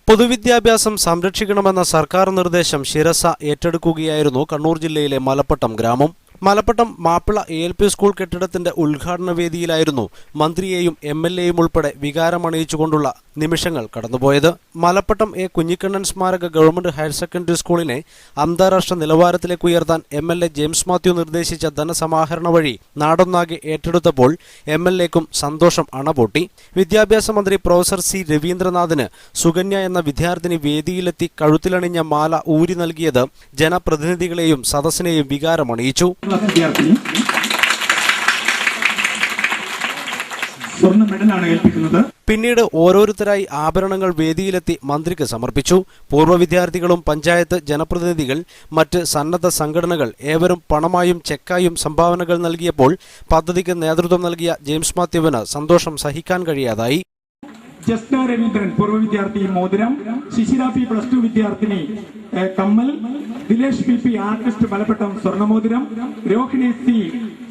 പൊതുവിദ്യാഭ്യാസം സംരക്ഷിക്കണമെന്ന സർക്കാർ നിർദ്ദേശം ശിരസ ഏറ്റെടുക്കുകയായിരുന്നു കണ്ണൂർ ജില്ലയിലെ മലപ്പട്ടം ഗ്രാമം. മലപ്പട്ടം മാപ്പിള ALP സ്കൂൾ കെട്ടിടത്തിന്റെ ഉദ്ഘാടന വേദിയിലായിരുന്നു മന്ത്രിയെയും MLAയും ഉൾപ്പെടെ വികാരമണിയിച്ചുകൊണ്ടുള്ള നിമിഷങ്ങൾ കടന്നുപോയത്. മലപ്പട്ടം A. കുഞ്ഞിക്കണ്ണൻ സ്മാരക ഗവൺമെന്റ് ഹയർ സെക്കൻഡറി സ്കൂളിനെ അന്താരാഷ്ട്ര നിലവാരത്തിലേക്ക് ഉയർത്താൻ MLA ജെയിംസ് മാത്യു നിർദ്ദേശിച്ച ധനസമാഹരണ വഴി നാടൊന്നാകെ ഏറ്റെടുത്തപ്പോൾ MLAക്കും സന്തോഷം അണപൊട്ടി. വിദ്യാഭ്യാസ മന്ത്രി പ്രൊഫസർ C. രവീന്ദ്രനാഥിന് സുകന്യ എന്ന വിദ്യാർത്ഥിനി വേദിയിലെത്തി കഴുത്തിലണിഞ്ഞ മാല ഊരി നൽകിയത് ജനപ്രതിനിധികളെയും സദസ്സിനെയും വികാരമണിയിച്ചു. സ്വർണ്ണ മെഡലാണ് ഏൽപ്പിക്കുന്നത്. പിന്നീട് ഓരോരുത്തരായി ആഭരണങ്ങൾ വേദിയിലെത്തി മന്ത്രിക്ക് സമർപ്പിച്ചു. പൂർവ്വ വിദ്യാർത്ഥികളും പഞ്ചായത്ത് ജനപ്രതിനിധികൾ, മറ്റ് സന്നദ്ധ സംഘടനകൾ ഏവരും പണമായും ചെക്കായും സംഭാവനകൾ നൽകിയപ്പോൾ പദ്ധതിക്ക് നേതൃത്വം നൽകിയ ജെയിംസ് മാത്യുവിന് സന്തോഷം സഹിക്കാൻ കഴിയാതായി. ജസ്ന രവീന്ദ്രൻ പൂർവ്വ വിദ്യാർത്ഥി മോതിരം, ശിശിര P +2 വിദ്യാർത്ഥിനി കമ്മൽ, ദിലേഷ് PP ആർട്ടിസ്റ്റ് മലപ്പട്ടം സ്വർണ്ണമോതിരം, രോഹിണി C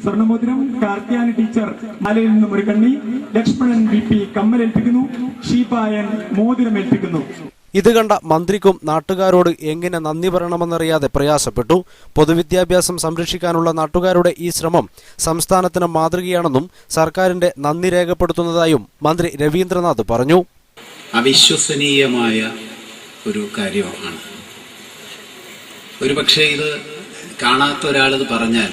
സ്വർണ്ണമോതിരം, കാർത്തിയാനി ടീച്ചർ മലയിൽ നിന്നും ഒരു കണ്ണി, ലക്ഷ്മണൻ BP കമ്മൽ ഏൽപ്പിക്കുന്നു, ഷീപായൻ മോതിരം ഏൽപ്പിക്കുന്നു. ഇത് കണ്ട മന്ത്രിക്കും നാട്ടുകാരോട് എങ്ങനെ നന്ദി പറയണമെന്നറിയാതെ പ്രയാസപ്പെട്ടു. പൊതുവിദ്യാഭ്യാസം സംരക്ഷിക്കാനുള്ള നാട്ടുകാരുടെ ഈ ശ്രമം സംസ്ഥാനത്തിന് മാതൃകയാണെന്നും സർക്കാരിന്റെ നന്ദി രേഖപ്പെടുത്തുന്നതായും മന്ത്രി രവീന്ദ്രനാഥ് പറഞ്ഞു. അവിശ്വസനീയമായ ഒരു കാര്യമാണ്. ഒരുപക്ഷെ ഇത് കാണാത്ത ഒരാളിത് പറഞ്ഞാൽ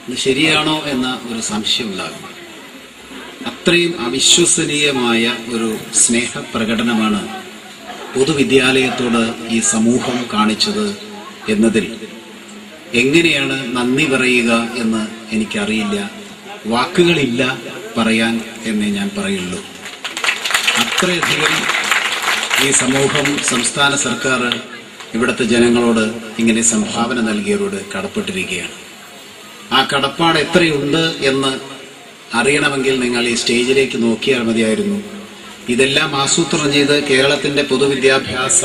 ഇത് ശരിയാണോ എന്ന ഒരു സംശയം ഉണ്ടാകും. അത്രയും അവിശ്വസനീയമായ ഒരു സ്നേഹപ്രകടനമാണ് പൊതുവിദ്യാലയത്തോട് ഈ സമൂഹം കാണിച്ചത് എന്നതിൽ എങ്ങനെയാണ് നന്ദി പറയുക എന്ന് എനിക്കറിയില്ല. വാക്കുകളില്ല പറയാൻ എന്നേ ഞാൻ പറയുള്ളൂ. അത്രയധികം ഈ സമൂഹം, സംസ്ഥാന സർക്കാർ ഇവിടുത്തെ ജനങ്ങളോട് ഇങ്ങനെ സംഭാവന നൽകിയവരോട് കടപ്പെട്ടിരിക്കുകയാണ്. ആ കടപ്പാട് എത്രയുണ്ട് എന്ന് അറിയണമെങ്കിൽ നിങ്ങൾ ഈ സ്റ്റേജിലേക്ക് നോക്കിയാൽ മതിയായിരുന്നു. ഇതെല്ലാം ആസൂത്രണം ചെയ്ത് കേരളത്തിന്റെ പൊതുവിദ്യാഭ്യാസ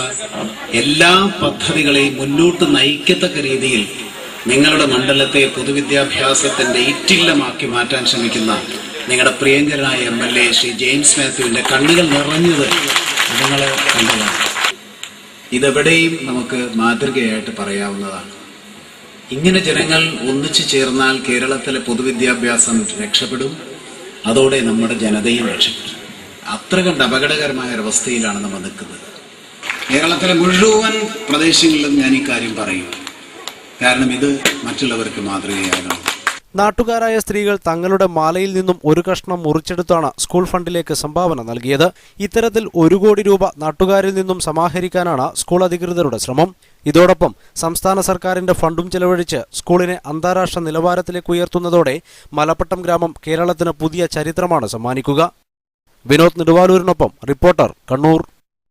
എല്ലാ പദ്ധതികളെയും മുന്നോട്ട് നയിക്കത്തക്ക രീതിയിൽ നിങ്ങളുടെ മണ്ഡലത്തെ പൊതുവിദ്യാഭ്യാസത്തിന്റെ ഇറ്റില്ലമാക്കി മാറ്റാൻ ശ്രമിക്കുന്ന നിങ്ങളുടെ പ്രിയങ്കരനായ MLA ശ്രീ ജെയിംസ് മാത്യുവിന്റെ കണ്ണുകൾ നിറഞ്ഞത് നിങ്ങൾ കണ്ടതാണ്. ഇതെവിടെയും നമുക്ക് മാതൃകയായിട്ട് പറയാവുന്നതാണ്. ഇങ്ങനെ ജനങ്ങൾ ഒന്നിച്ചു ചേർന്നാൽ കേരളത്തിലെ പൊതുവിദ്യാഭ്യാസം രക്ഷപ്പെടും. അതോടെ നമ്മുടെ ജനതയും രക്ഷപ്പെടും. അത്ര കണ്ട് അപകടകരമായ ഒരവസ്ഥയിലാണ് നമ്മൾ നിൽക്കുന്നത്. കേരളത്തിലെ മുഴുവൻ പ്രദേശങ്ങളിലും ഞാൻ ഈ കാര്യം പറയും. കാരണം ഇത് മറ്റുള്ളവർക്ക് മാതൃകയാകണം. നാട്ടുകാരായ സ്ത്രീകൾ തങ്ങളുടെ മാലയിൽ നിന്നും ഒരു കഷ്ണം മുറിച്ചെടുത്താണ് സ്കൂൾ ഫണ്ടിലേക്ക് സംഭാവന നൽകിയത്. ഇത്തരത്തിൽ 1 കോടി രൂപ നാട്ടുകാരിൽ നിന്നും സമാഹരിക്കാനാണ് സ്കൂൾ അധികൃതരുടെ ശ്രമം. ഇതോടൊപ്പം സംസ്ഥാന സർക്കാരിന്റെ ഫണ്ടും ചെലവഴിച്ച് സ്കൂളിനെ അന്താരാഷ്ട്ര നിലവാരത്തിലേക്ക് ഉയർത്തുന്നതോടെ മലപ്പട്ടം ഗ്രാമം കേരളത്തിന് പുതിയ ചരിത്രമാണ് സമ്മാനിക്കുക. വിനോദ് നെടുവാലൂരിനൊപ്പം റിപ്പോർട്ടർ, കണ്ണൂർ.